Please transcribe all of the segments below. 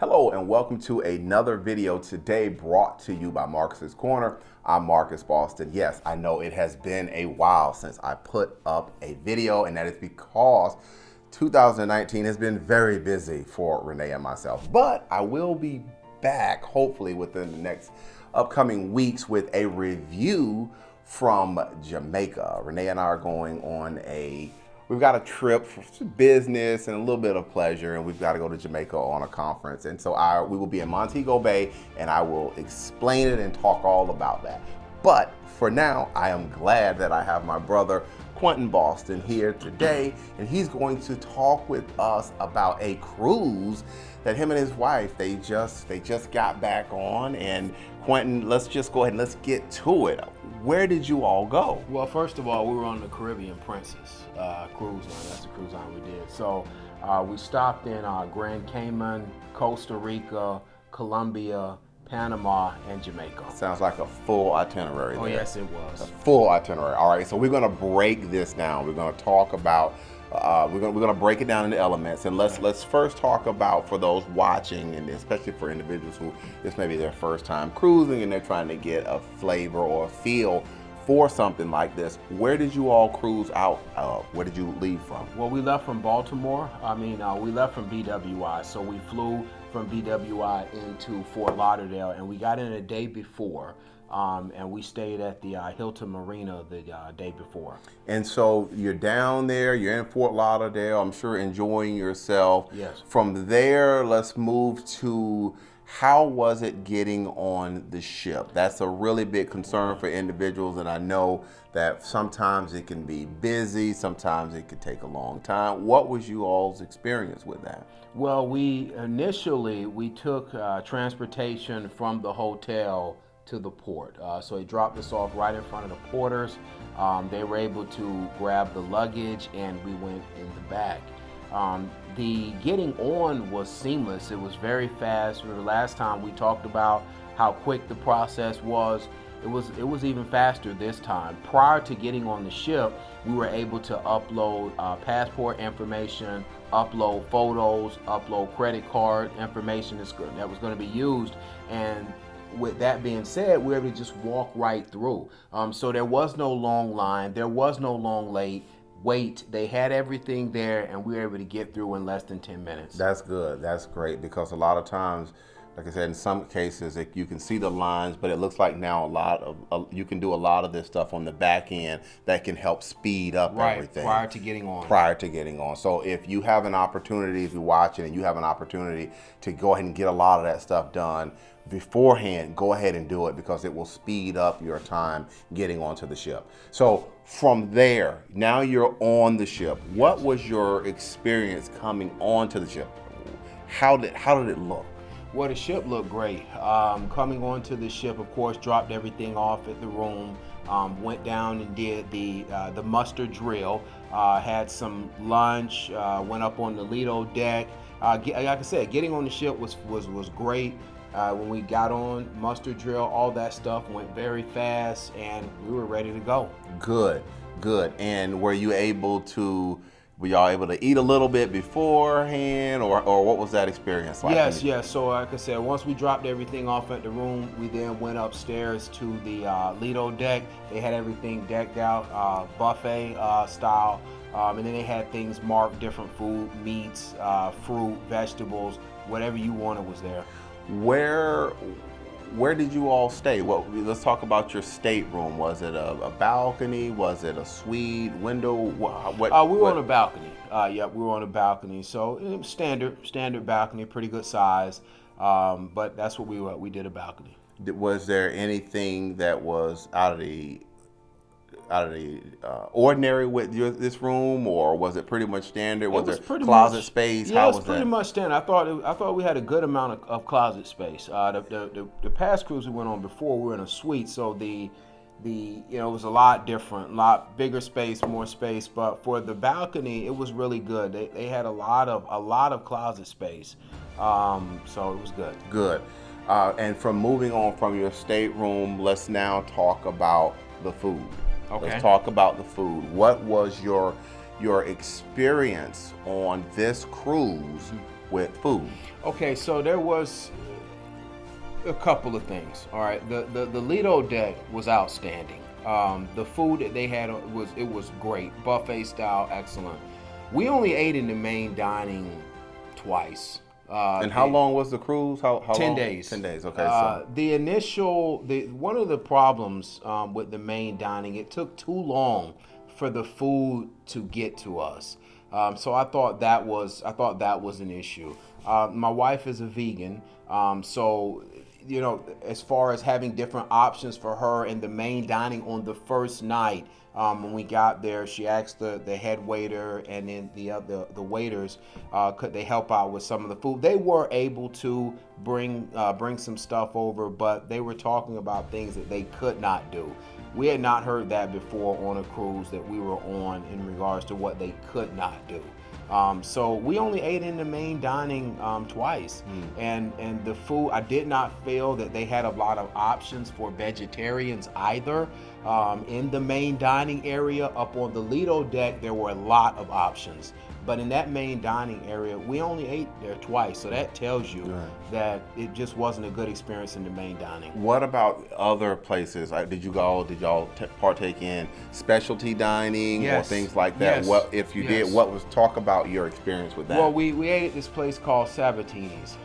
Hello and welcome to another video today brought to you by Marcus's Corner. I'm Marcus Boston. Yes, I know it has been a while since I put up a video, and that is because 2019 has been very busy for Renee and myself. But I will be back hopefully within the next upcoming weeks with a review from Jamaica. Renee and I are going on we've got a trip for business and a little bit of pleasure, and we've got to go to Jamaica on a conference. And so we will be in Montego Bay, and I will explain it and talk all about that. But for now, I am glad that I have my brother Quintin Boston here today, and he's going to talk with us about a cruise that him and his wife, they just got back on. And Quintin, let's just go ahead and let's get to it. Where did you all go? Well, first of all, we were on the Caribbean Princess cruise line. That's the cruise line we did. So we stopped in Grand Cayman, Costa Rica, Colombia, Panama, and Jamaica. Sounds like a full itinerary. Oh, yes, it was. A full itinerary. All right, so we're going to break this down. We're going to talk about, we're going to break it down into elements. And let's first talk about, for those watching, and especially for individuals who this may be their first time cruising and they're trying to get a flavor or a feel for something like this. Where did you all cruise out of? Where did you leave from? Well, we left from Baltimore. We left from BWI. So we flew from BWI into Fort Lauderdale, and we got in a day before. And we stayed at the Hilton Marina the day before. And so you're down there, you're in Fort Lauderdale, I'm sure enjoying yourself. Yes. From there, let's move to, how was it getting on the ship? That's a really big concern for individuals, and I know that sometimes it can be busy, sometimes it could take a long time. What was you all's experience with that? Well, we took transportation from the hotel to the port. So they dropped us off right in front of the porters. They were able to grab the luggage, and we went in the back. The getting on was seamless. It was very fast. The last time we talked about how quick the process was. It was even faster this time. Prior to getting on the ship, we were able to upload passport information, upload photos, upload credit card information that was going to be used. And with that being said, we were able to just walk right through. So there was no long line, there was no long wait. They had everything there, and we were able to get through in less than 10 minutes. That's good. That's great, because a lot of times, like I said, in some cases you can see the lines, but it looks like now you can do a lot of this stuff on the back end that can help speed up everything. Prior to getting on. So if you have an opportunity, if you're watching and you have an opportunity to go ahead and get a lot of that stuff done beforehand, go ahead and do it, because it will speed up your time getting onto the ship. So from there, now you're on the ship. What was your experience coming onto the ship? How did it look? Well, the ship looked great. Coming onto the ship, of course, dropped everything off at the room, went down and did the muster drill, had some lunch, went up on the Lido deck. Like I said, getting on the ship was great. When we got on, muster drill, all that stuff went very fast, and we were ready to go. Good. And were y'all able to eat a little bit beforehand, or what was that experience like? Yes. So like I said, once we dropped everything off at the room, we then went upstairs to the Lido deck. They had everything decked out, buffet style, and then they had things marked, different food, meats, fruit, vegetables, whatever you wanted was there. Where did you all stay? Well, let's talk about your stateroom. Was it a balcony? Was it a suite, window? We were on a balcony. We were on a balcony. So it was standard balcony, pretty good size. But that's what we did, a balcony. Was there anything that was out of the ordinary with this room, or was it pretty much standard? Was there closet space? Yeah, it was pretty much standard. I thought we had a good amount of closet space. The past cruise we went on before, we were in a suite, so it was a lot different, a lot bigger space, more space. But for the balcony, it was really good. They had a lot of closet space, so it was good. Good. And from moving on from your stateroom, let's now talk about the food. Okay. Let's talk about the food. What was your experience on this cruise with food? Okay, so there was a couple of things. All right, the Lido deck was outstanding. The food that they had was great, buffet style, excellent. We only ate in the main dining twice. And how long was the cruise? How 10 long? days. 10 days. Okay. So One of the problems with the main dining, it took too long for the food to get to us. So I thought that was an issue. My wife is a vegan, so as far as having different options for her in the main dining on the first night. When we got there, she asked the head waiter and then the waiters, could they help out with some of the food. They were able to bring some stuff over, but they were talking about things that they could not do. We had not heard that before on a cruise that we were on in regards to what they could not do. So we only ate in the main dining twice, and the food, I did not feel that they had a lot of options for vegetarians either. In the main dining area up on the Lido deck, there were a lot of options, but in that main dining area, we only ate there twice. So that tells you that it just wasn't a good experience in the main dining. what about other places? Did y'all partake in specialty dining or Yes. things like that? Yes. What if you Yes. did? Talk about your experience with that? Well, we ate at this place called Sabatini's.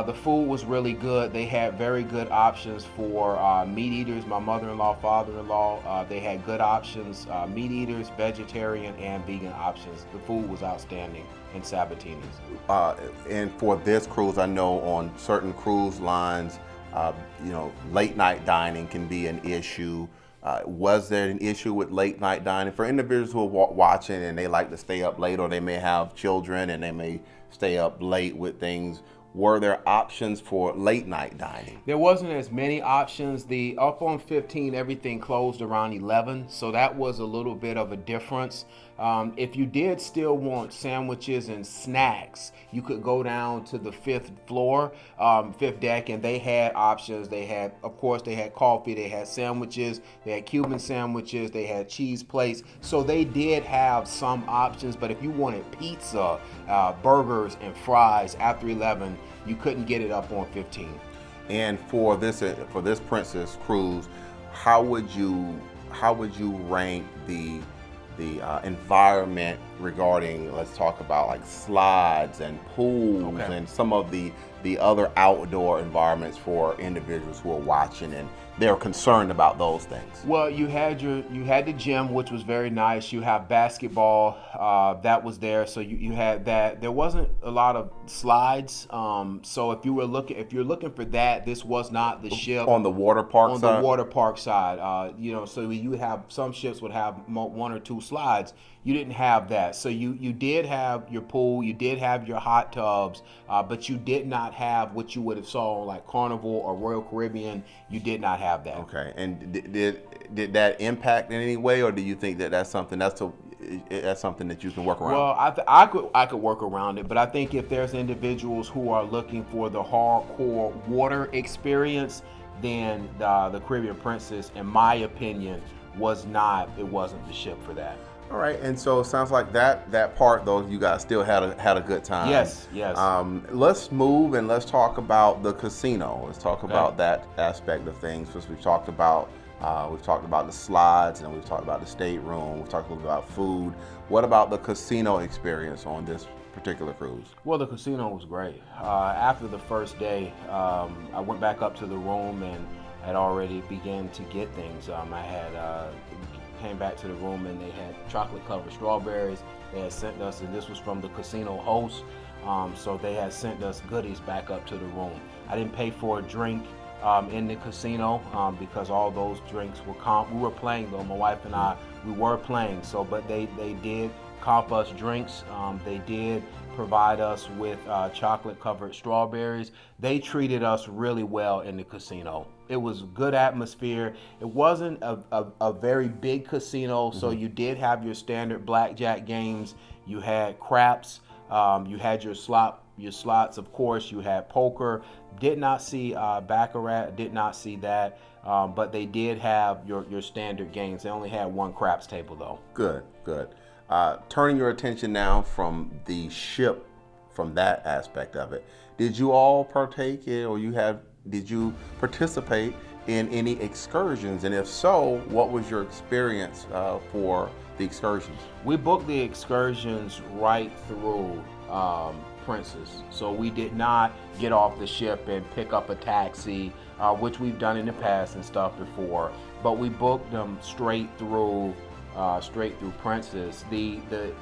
The food was really good. They had very good options for meat eaters. My mother-in-law, father-in-law, they had good options, meat eaters, vegetarian, and vegan options. The food was outstanding in Sabatini's. And for this cruise, I know on certain cruise lines, late night dining can be an issue. Was there an issue with late night dining for individuals who are watching and they like to stay up late, or they may have children and they may stay up late with things? Were there options for late night dining? There wasn't as many options. The up on 15, everything closed around 11, so that was a little bit of a difference. If you did still want sandwiches and snacks, you could go down to the fifth floor, fifth deck, and they had options. They had coffee, they had sandwiches, they had Cuban sandwiches, they had cheese plates. So they did have some options, but if you wanted pizza, burgers, and fries after 11, you couldn't get it up on 15. And for this Princess cruise, how would you rank the environment regarding, let's talk about like slides and pools and some of the other outdoor environments for individuals who are watching and they're concerned about those things? Well, you had the gym, which was very nice. You have basketball that was there, so you had that. There wasn't a lot of slides, so if you're looking for that, this was not the ship on the water park side. On the water park side, so you have some ships would have one or two slides. You didn't have that, so you did have your pool, you did have your hot tubs, but you did not have what you would have saw on like Carnival or Royal Caribbean. You did not have that. Okay, and did that impact in any way, or do you think that's something that you can work around? Well, I could work around it, but I think if there's individuals who are looking for the hardcore water experience, then the Caribbean Princess, in my opinion, wasn't the ship for that. All right, and so it sounds like that part though, you guys still had a good time. Yes. Let's move and let's talk about the casino. Let's talk about that aspect of things. Because we've talked about the slides and we've talked about the stateroom. We've talked a little about food. What about the casino experience on this particular cruise? Well, the casino was great. After the first day, I went back up to the room and had already began to get things. I came back to the room and they had chocolate covered strawberries. They had sent us, and this was from the casino host, so they had sent us goodies back up to the room. I didn't pay for a drink in the casino because all those drinks were we were playing though, my wife and I, we were playing, so but they did comp us drinks. They did provide us with chocolate covered strawberries. They treated us really well in the casino. It was good atmosphere. It wasn't a very big casino, so you did have your standard blackjack games. You had craps. You had your slots, of course. You had poker. Did not see baccarat. Did not see that. But they did have your standard games. They only had one craps table though. Good. Turning your attention now from the ship from that aspect of it. Did you all partake in, or did you participate in any excursions? And if so, what was your experience for the excursions? We booked the excursions right through Princess. So we did not get off the ship and pick up a taxi, which we've done in the past and stuff before. But we booked them straight through Princess. The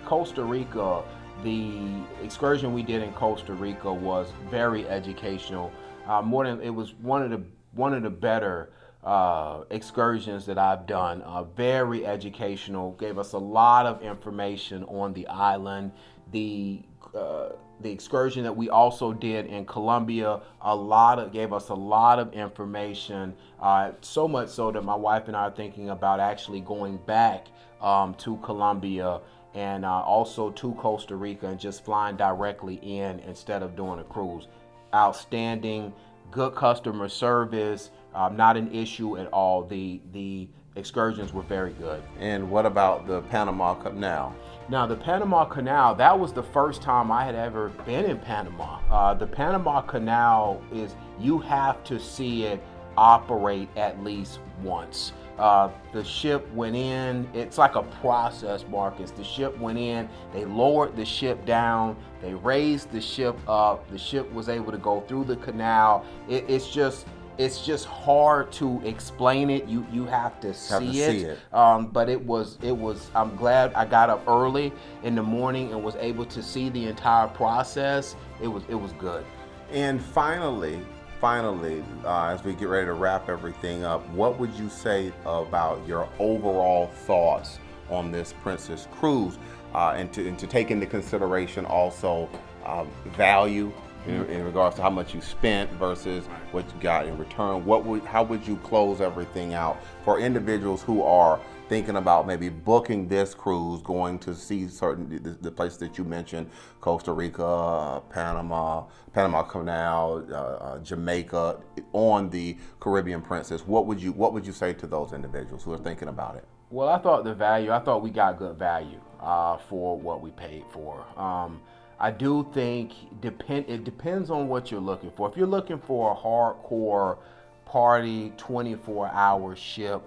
Costa Rica, the excursion we did in Costa Rica was very educational. It was one of the better excursions that I've done. Very educational. Gave us a lot of information on the island. The excursion that we also did in Colombia gave us a lot of information. So much so that my wife and I are thinking about actually going back to Colombia and also to Costa Rica and just flying directly in instead of doing a cruise. Outstanding, good customer service, not an issue at all. The excursions were very good. And what about the Panama Canal? Now, the Panama Canal, that was the first time I had ever been in Panama. The Panama Canal you have to see it operate at least once. The ship went in, it's like a process, Marcus. The ship went in, they lowered the ship down, they raised the ship up, the ship was able to go through the canal. It's just hard to explain it. You have to see it. But it was I'm glad I got up early in the morning and was able to see the entire process. It was good. And finally, as we get ready to wrap everything up, what would you say about your overall thoughts on this Princess cruise, and to take into consideration also value in regards to how much you spent versus what you got in return? How would you close everything out for individuals who are thinking about maybe booking this cruise, going to see the places that you mentioned, Costa Rica, Panama Canal, Jamaica, on the Caribbean Princess? What would you say to those individuals who are thinking about it? Well, I thought we got good value for what we paid for. I do think it depends on what you're looking for. If you're looking for a hardcore party 24-hour ship,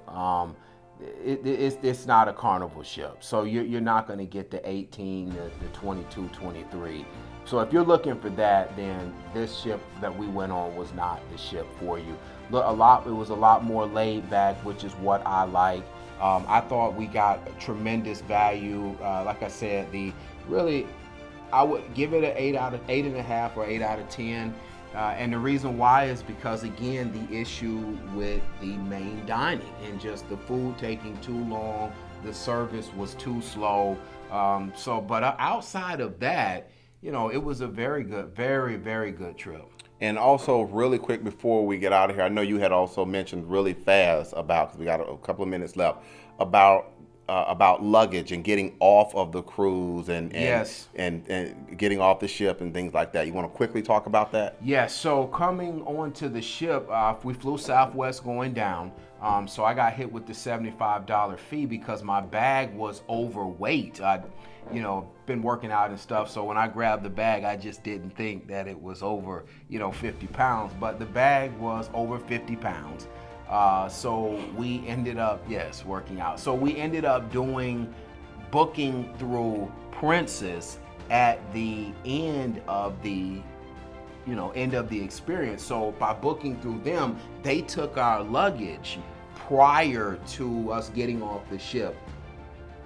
it's not a Carnival ship. So you're not going to get the 18, the 22, 23. So if you're looking for that, then this ship that we went on was not the ship for you. It was a lot more laid back, which is what I like. I thought we got tremendous value. Like I said, I would give it an 8.5 or 8 out of 10. And the reason why is because, again, the issue with the main dining and just the food taking too long, the service was too slow. But outside of that, it was a very good, very, very good trip. And also, really quick before we get out of here, I know you had also mentioned really fast because we got a couple of minutes left, about luggage and getting off of the cruise and getting off the ship and things like that. You want to quickly talk about that? Yes. So coming onto the ship, we flew Southwest going down. So I got hit with the $75 fee because my bag was overweight. Been working out and stuff. So when I grabbed the bag, I just didn't think that it was over, 50 pounds. But the bag was over 50 pounds. So we ended up, working out. So we ended up booking through Princess at the end of the experience. So by booking through them, they took our luggage prior to us getting off the ship.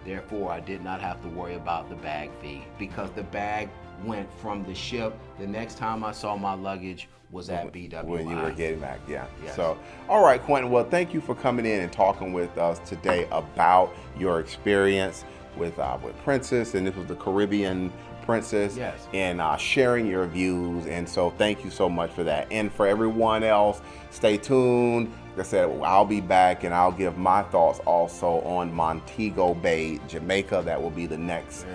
Therefore, I did not have to worry about the bag fee because the bag went from the ship. The next time I saw my luggage was at BWI. When you were getting back, yeah. Yes. So, all right, Quintin, well, thank you for coming in and talking with us today about your experience with Princess, and this was the Caribbean Princess, yes, and sharing your views. And so thank you so much for that. And for everyone else, stay tuned. Like I said, I'll be back and I'll give my thoughts also on Montego Bay, Jamaica. That will be the next,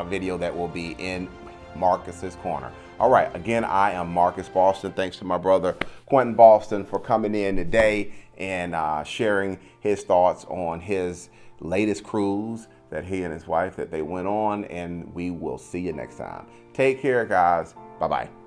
video that will be in Marcus's Corner. All right, again, I am Marcus Boston. Thanks to my brother Quintin Boston for coming in today and sharing his thoughts on his latest cruise, that he and his wife that they went on, and we will see you next time. Take care, guys. Bye-bye.